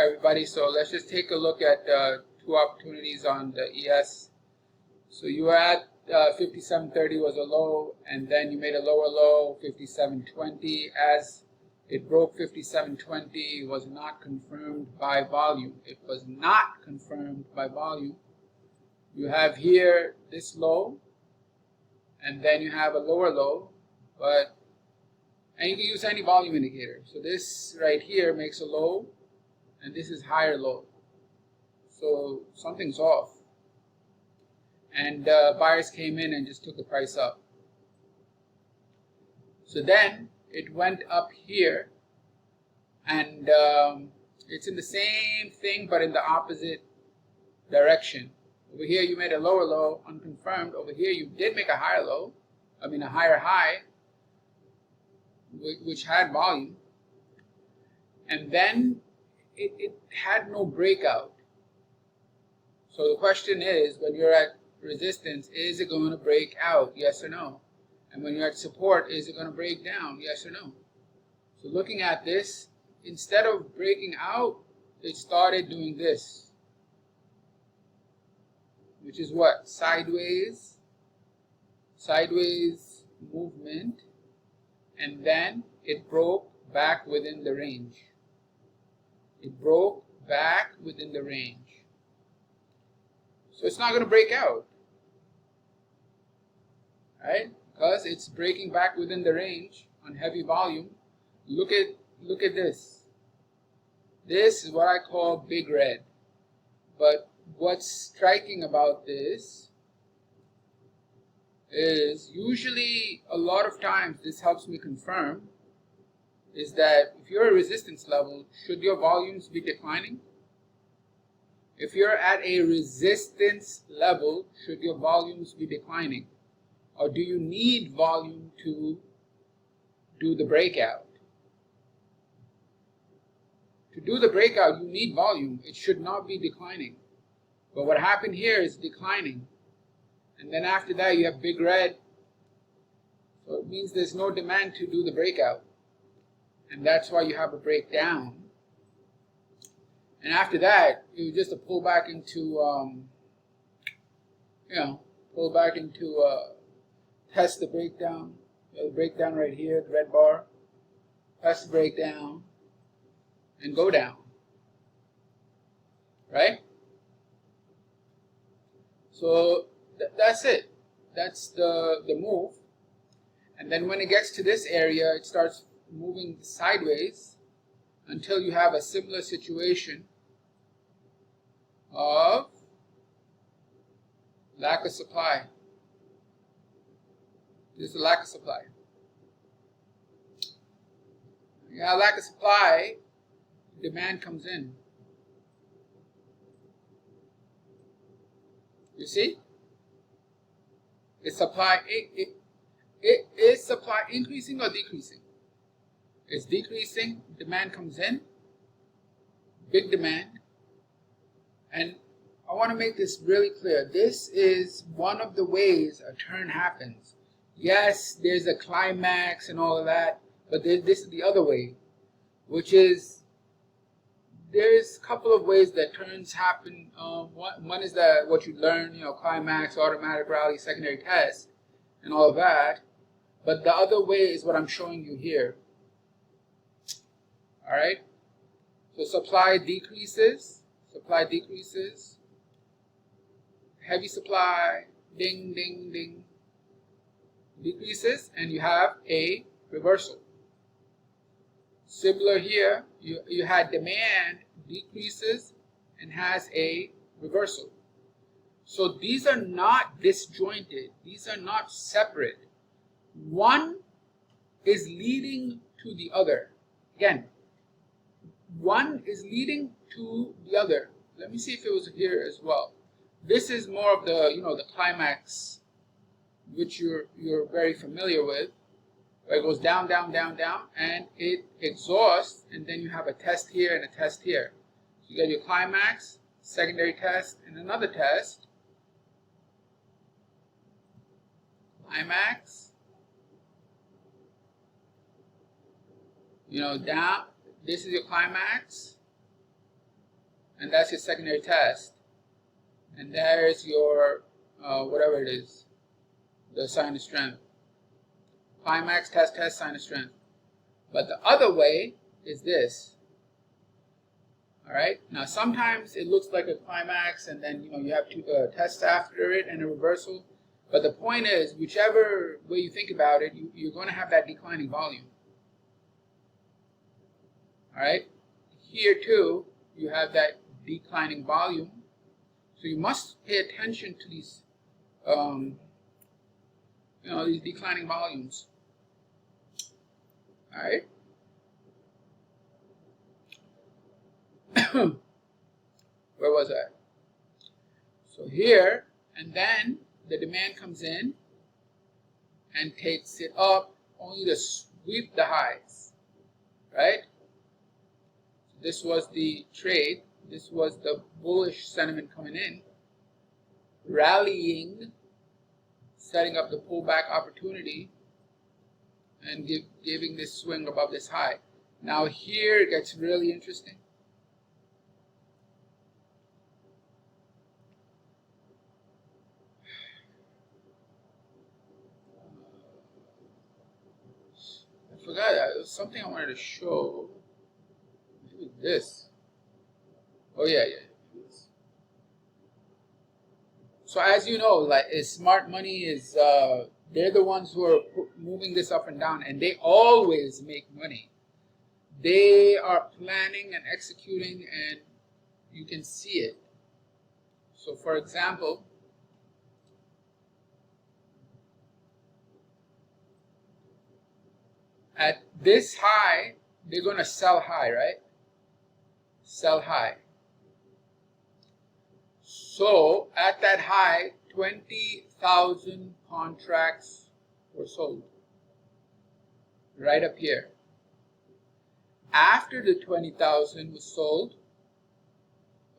everybody. So let's just take a look at two opportunities on the ES. So you were at 57.30 was a low, and then you made a lower low, 57.20. As it broke 57.20, it was not confirmed by volume. It was not confirmed by volume. You have here this low, and then you have a lower low, and you can use any volume indicator. So this right here makes a low, and this is higher low. So something's off. And buyers came in and just took the price up. So then it went up here, and it's in the same thing but in the opposite direction. Over here you made a lower low, unconfirmed. Over here you did make a higher low, a higher high, which had volume. And then it had no breakout. So the question is, when you're at resistance, is it going to break out? Yes or no? And when you're at support, is it going to break down? Yes or no? So looking at this, instead of breaking out, it started doing this, which is what? Sideways movement, and then it broke back within the range. It broke back within the range. So it's not going to break out, right? Because it's breaking back within the range on heavy volume. Look at this. This is what I call big red. But what's striking about this is, usually a lot of times this helps me confirm, is that if you're at a resistance level, should your volumes be declining? If you're at a resistance level, should your volumes be declining? Or do you need volume to do the breakout? To do the breakout, you need volume. It should not be declining. But what happened here is declining. And then after that, you have big red. So it means there's no demand to do the breakout. And that's why you have a breakdown. And after that, it was just a pullback into, test the breakdown. The breakdown right here, the red bar. Test the breakdown and go down. Right? So that's it. That's the move. And then when it gets to this area, it starts moving sideways until you have a similar situation of lack of supply. There's a lack of supply. You have lack of supply, demand comes in. You see? Is supply is supply increasing or decreasing? It's decreasing, demand comes in, big demand. And I want to make this really clear. This is one of the ways a turn happens. Yes, there's a climax and all of that, but this is the other way, which is there's a couple of ways that turns happen. One is that what you learn, climax, automatic rally, secondary test, and all of that. But the other way is what I'm showing you here. All right. So supply decreases. Heavy supply, ding, ding, ding, decreases, and you have a reversal. Similar here, you had demand decreases and has a reversal. So these are not disjointed. These are not separate. One is leading to the other. Again, one is leading to the other. Let me see if it was here as well. This is more of the, the climax, which you're very familiar with. Where it goes down, down, down, down, and it exhausts, and then you have a test here and a test here. So you get your climax, secondary test, and another test. Climax. Down. This is your climax. that's your secondary test, and there's your whatever it is, the sign of strength. Climax, test, sign of strength. But the other way is this. All right. Now sometimes it looks like a climax, and then you have two tests after it and a reversal. But the point is, whichever way you think about it, you're going to have that declining volume. All right. Here too, you have that declining volume. So you must pay attention to these, these declining volumes. All right. Where was I? So here, and then the demand comes in and takes it up only to sweep the highs, right? So this was the trade. This was the bullish sentiment coming in, rallying, setting up the pullback opportunity, and giving this swing above this high. Now here it gets really interesting. I forgot, there was something I wanted to show. Maybe this. Oh yeah. So as you know, like smart money is, they're the ones who are moving this up and down, and they always make money. They are planning and executing, and you can see it. So for example, at this high, they're going to sell high, right? Sell high. So at that high, 20,000 contracts were sold. Right up here. After the 20,000 was sold,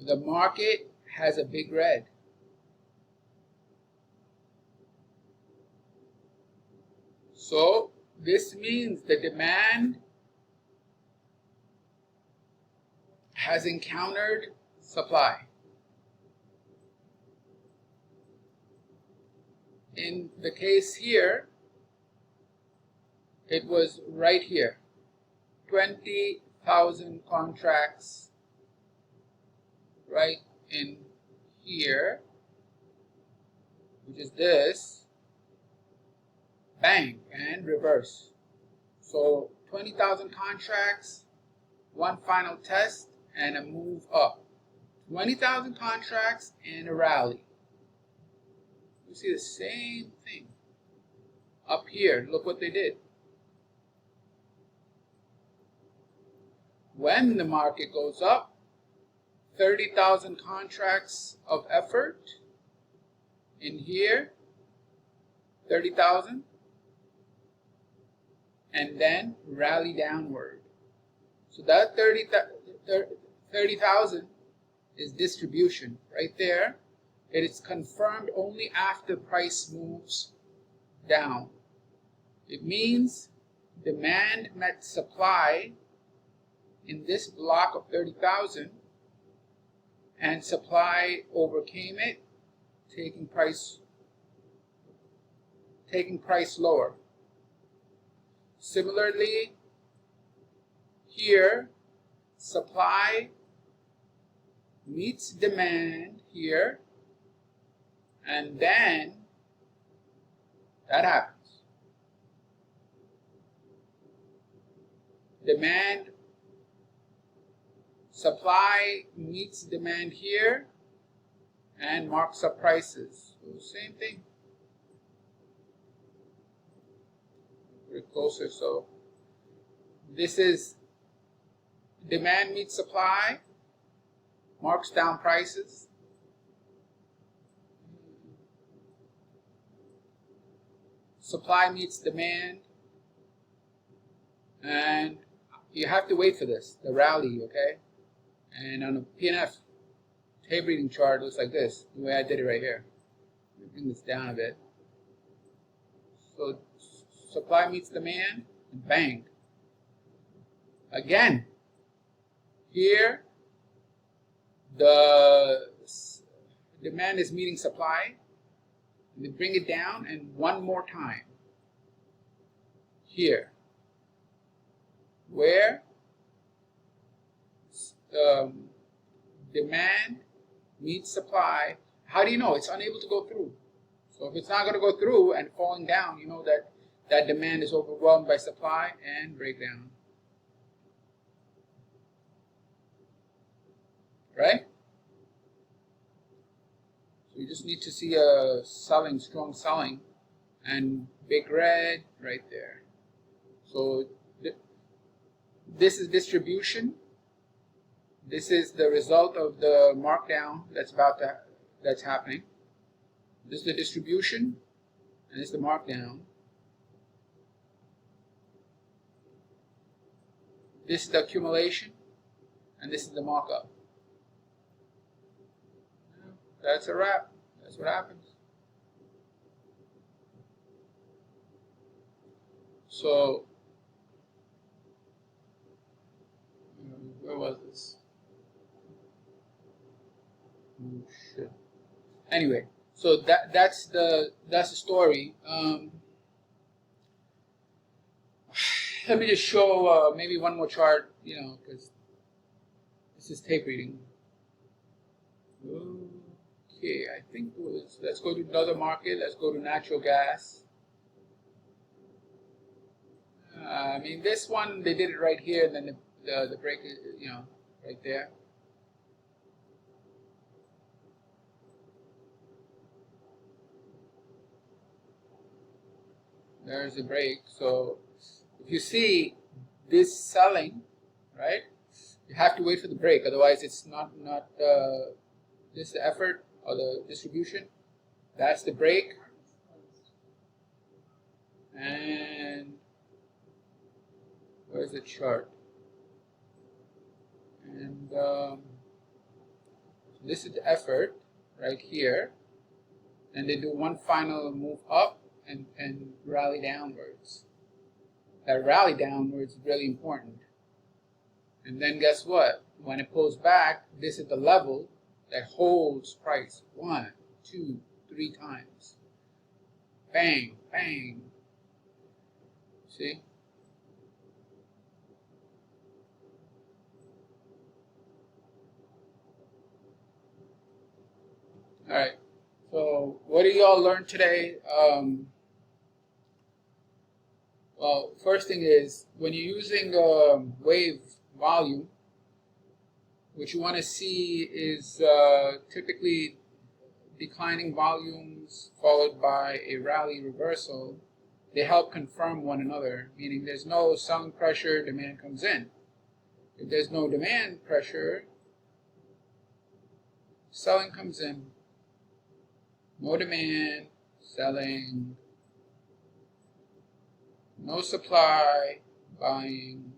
the market has a big red. So this means the demand has encountered supply. In the case here, it was right here. 20,000 contracts right in here, which is this, bang, and reverse. So 20,000 contracts, one final test, and a move up. 20,000 contracts and a rally. You see the same thing up here. Look what they did. When the market goes up, 30,000 contracts of effort in here, 30,000, and then rally downward. So that 30,000 is distribution right there. It is confirmed only after price moves down. It means demand met supply in this block of 30,000, and supply overcame it, taking price lower. Similarly, here, supply meets demand here, and then that happens. Supply meets demand here and marks up prices. So same thing. We're closer, so this is demand meets supply, marks down prices. Supply meets demand, and you have to wait for this, the rally, okay? And on a PNF tape reading chart, it looks like this, the way I did it right here. Let me bring this down a bit. So supply meets demand, and bang. Again, here, the demand is meeting supply. They bring it down, and one more time here, where demand meets supply. How do you know? It's unable to go through. So if it's not going to go through and falling down, you know that that demand is overwhelmed by supply and breakdown. Right? So you just need to see a selling, strong selling, and big red right there. So this is distribution. This is the result of the markdown that's happening. This is the distribution, and this is the markdown. This is the accumulation, and this is the markup. That's a wrap. That's what happens. So, where was this? Oh, shit. Anyway, so that's the story. Let me just show maybe one more chart, because this is tape reading. Okay, I think let's go to another market. Let's go to natural gas. I mean, this one, they did it right here, and then the break is, right there. There's the break. So if you see this selling, right, you have to wait for the break. Otherwise, it's not this is the effort or the distribution. That's the break. And where's the chart? And this is the effort right here. And they do one final move up and rally downwards. That rally downwards is really important. And then guess what? When it pulls back, this is the level that holds price 1, 2, 3 times. Bang, bang. See? All right. So what did y'all learn today? Well, first thing is, when you're using wave volume, what you want to see is typically declining volumes followed by a rally reversal. They help confirm one another, meaning there's no selling pressure, demand comes in. If there's no demand pressure, selling comes in. No demand, selling. No supply, buying.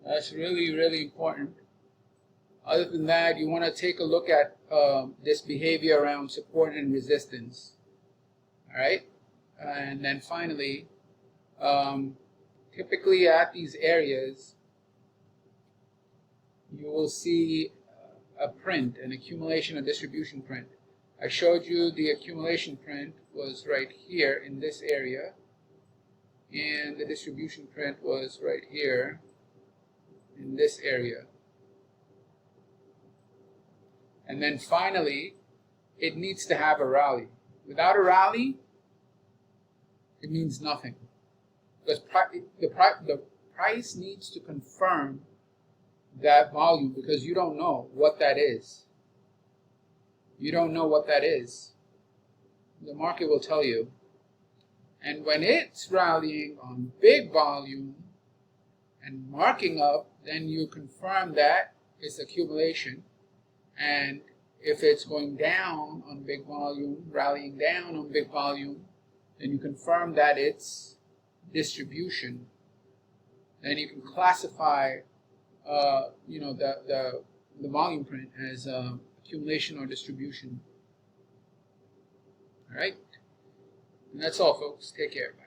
That's really, really important. Other than that, you want to take a look at this behavior around support and resistance. All right? And then finally, typically at these areas, you will see a print, an accumulation or distribution print. I showed you the accumulation print was right here in this area, and the distribution print was right here in this area. And then finally, it needs to have a rally. Without a rally, it means nothing. Because the price needs to confirm that volume, because you don't know what that is. You don't know what that is. The market will tell you. And when it's rallying on big volume and marking up, then you confirm that it's accumulation. And if it's going down on big volume, rallying down on big volume, then you confirm that it's distribution. Then you can classify, the volume print as accumulation or distribution. All right, and that's all, folks. Take care. Bye.